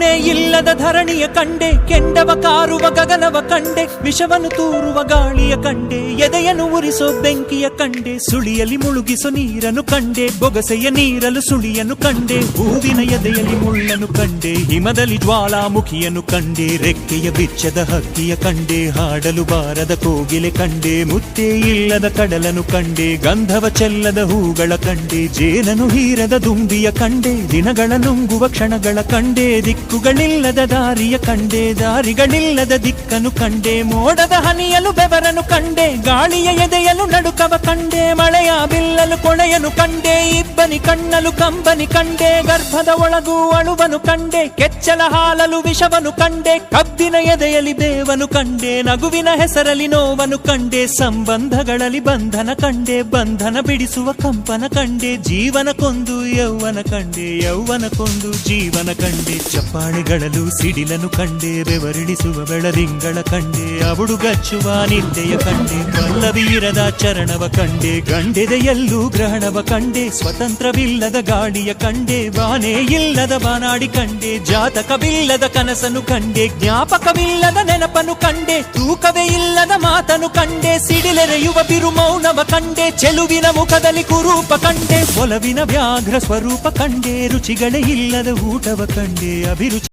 ಕರುಣೆ ಇಲ್ಲದ ಧರಣಿಯ ಕಂಡೆ, ಕೆಂಡವ ಕಾರುವ ಗಗನವ ಕಂಡೆ, ವಿಷವನ್ನು ತೂರುವ ಗಾಳಿಯ ಕಂಡೆ, ಎದೆಯನ್ನು ಉರಿಸೋ ಬೆಂಕಿಯ ಕಂಡೆ, ಸುಳಿಯಲ್ಲಿ ಮುಳುಗಿಸೋ ನೀರನ್ನು ಕಂಡೆ, ಬೊಗಸೆಯ ನೀರಲು ಸುಳಿಯನ್ನು ಕಂಡೆ, ಹೂವಿನ ಎದೆಯಲ್ಲಿ ಮುಳ್ಳನ್ನು ಕಂಡೆ, ಹಿಮದಲ್ಲಿ ಜ್ವಾಲಾಮುಖಿಯನ್ನು ಕಂಡೆ, ರೆಕ್ಕೆಯ ಬಿಚ್ಚದ ಹಕ್ಕಿಯ ಕಂಡೆ, ಹಾಡಲು ಬಾರದ ಕೋಗಿಲೆ ಕಂಡೆ, ಮುತ್ತೇ ಇಲ್ಲದ ಕಡಲನ್ನು ಕಂಡೆ, ಗಂಧವ ಚೆಲ್ಲದ ಹೂಗಳ ಕಂಡೆ, ಜೇನನು ಹೀರದ ದುಂಬಿಯ ಕಂಡೆ, ದಿನಗಳ ನುಂಗುವ ಕ್ಷಣಗಳ ಕಂಡೆ, ದಿಕ್ಕುಗಳಿಲ್ಲದ ದಾರಿಯ ಕಂಡೆ, ದಾರಿಗಳಿಲ್ಲದ ದಿಕ್ಕನು ಕಂಡೆ, ಮೋಡದ ಹನಿಯಲು ಬೆವರನು ಕಂಡೆ, ಗಾಳಿಯ ಎದೆಯಲು ನಡುಕವ ಕಂಡೆ, ಮಳೆಯ ಬಿಲ್ಲಲು ಕೊಳೆಯನು ಕಂಡೆ, ಇಬ್ಬನಿ ಕಣ್ಣಲು ಕಂಬನಿ ಕಂಡೆ, ಗರ್ಭದ ಒಳಗೂ ಅಳುವನು ಕಂಡೆ, ಕೆಚ್ಚಲ ಹಾಲಲು ವಿಷವನು ಕಂಡೆ, ಕಬ್ಬಿನ ಎದೆಯಲ್ಲಿ ಬೇವನು ಕಂಡೆ, ನಗುವಿನ ಹೆಸರಲ್ಲಿ ನೋವನು ಕಂಡೆ, ಸಂಬಂಧಗಳಲ್ಲಿ ಬಂಧನ ಕಂಡೆ, ಬಂಧನ ಬಿಡಿಸುವ ಕಂಪನ ಕಂಡೆ, ಜೀವನ ಕೊಂದು ಯೌವನ ಕಂಡೆ, ಯೌವನ ಕೊಂದು ಜೀವನ ಕಂಡೆ, ಚಪ್ಪಾಳೆಗಳಲ್ಲೂ ಸಿಡಿಲನು ಕಂಡೆ, ಬೆವರಿಳಿಸುವ ಬೆಳದಿಂಗಳ ಕಂಡೆ, ಅವುಡುಗಚ್ಚುವ ನಿದ್ದೆಯ ಕಂಡೆ, ಪಲ್ಲವೀರದ ಚರಣವ ಕಂಡೆ, ಗಂಡೆದೆಯಲ್ಲೂ ಗ್ರಹಣವ ಕಂಡೆ, ಸ್ವತಂತ್ರವಿಲ್ಲದ ಗಾಳಿಯ ಕಂಡೆ, ಬಾನೇ ಇಲ್ಲದ ಬಾನಾಡಿ ಕಂಡೆ, ಜಾತಕವಿಲ್ಲದ ಕನಸನು ಕಂಡೆ, ಜ್ಞಾಪಕವಿಲ್ಲದ ನೆನಪನು ಕಂಡೆ, ತೂಕವೇ ಇಲ್ಲದ ಮಾತನು ಕಂಡೆ, ಸಿಡಿಲೆರೆಯುವ ಬಿರು ಮೌನವ ಕಂಡೆ, ಚೆಲುವಿನ ಮುಖದಲ್ಲಿ ಕುರೂಪ ಕಂಡೆ, ಒಲವಿನ ವ್ಯಾಘ್ರ ಸ್ವರೂಪ ಕಂಡೆ, ರುಚಿಗಳೇ ಇಲ್ಲದ ಊಟವ ಕಂಡೆ,